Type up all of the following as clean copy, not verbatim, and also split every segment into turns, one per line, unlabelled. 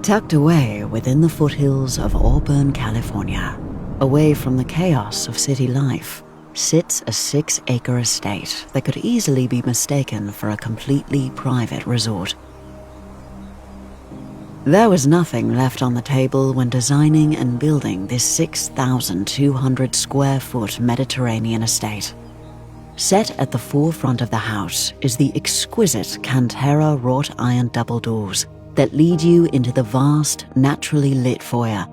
Tucked away within the foothills of Auburn, California, away from the chaos of city life, sits a 6-acre estate that could easily be mistaken for a completely private resort. There was nothing left on the table when designing and building this 6,200 square foot Mediterranean estate. Set at the forefront of the house is the exquisite Cantera wrought iron double doors that lead you into the vast, naturally lit foyer.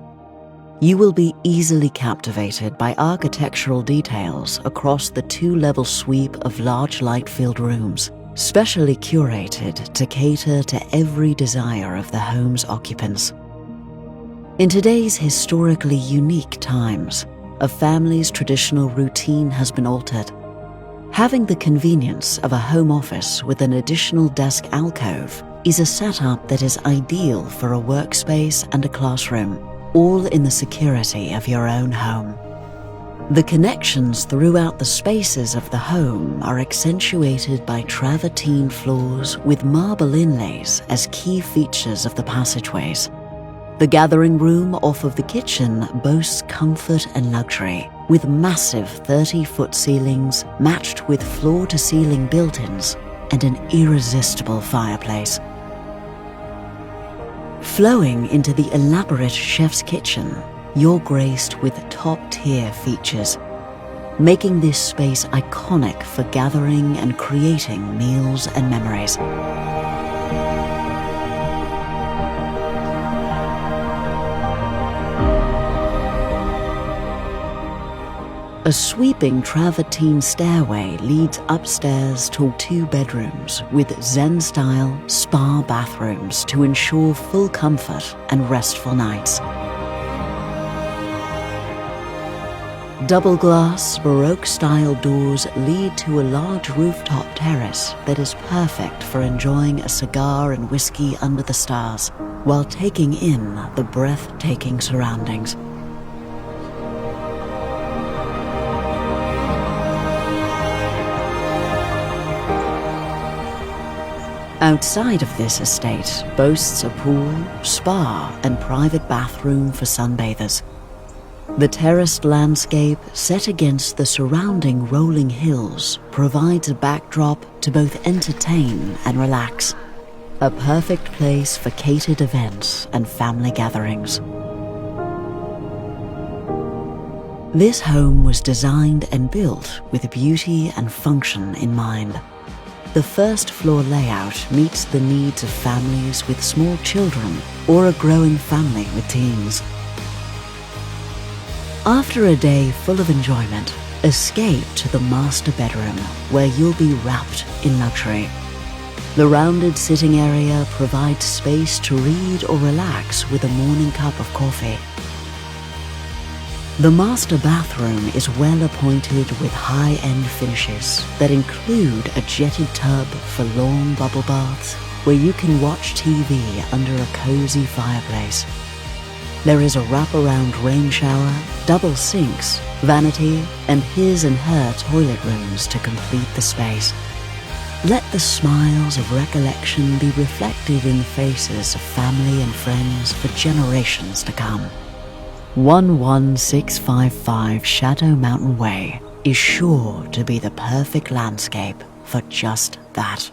You will be easily captivated by architectural details across the 2-level sweep of large light-filled rooms, specially curated to cater to every desire of the home's occupants. In today's historically unique times, a family's traditional routine has been altered. Having the convenience of a home office with an additional desk alcove is a setup that is ideal for a workspace and a classroom, all in the security of your own home. The connections throughout the spaces of the home are accentuated by travertine floors with marble inlays as key features of the passageways. The gathering room off of the kitchen boasts comfort and luxury, with massive 30-foot ceilings matched with floor-to-ceiling built-ins and an irresistible fireplace. Flowing into the elaborate chef's kitchen, you're graced with top-tier features, making this space iconic for gathering and creating meals and memories. A sweeping travertine stairway leads upstairs to 2 bedrooms with Zen-style spa bathrooms to ensure full comfort and restful nights. Double-glass, Baroque-style doors lead to a large rooftop terrace that is perfect for enjoying a cigar and whiskey under the stars while taking in the breathtaking surroundings. Outside of this estate boasts a pool, spa, and private bathroom for sunbathers. The terraced landscape set against the surrounding rolling hills provides a backdrop to both entertain and relax, a perfect place for catered events and family gatherings. This home was designed and built with beauty and function in mind. The first floor layout meets the needs of families with small children or a growing family with teens. After a day full of enjoyment, escape to the master bedroom where you'll be wrapped in luxury. The rounded sitting area provides space to read or relax with a morning cup of coffee. The master bathroom is well appointed with high-end finishes that include a jetted tub for long bubble baths where you can watch TV under a cozy fireplace. There is a wraparound rain shower, double sinks, vanity, and his and her toilet rooms to complete the space. Let the smiles of recollection be reflected in the faces of family and friends for generations to come. 11655 Shadow Mountain Way is sure to be the perfect landscape for just that.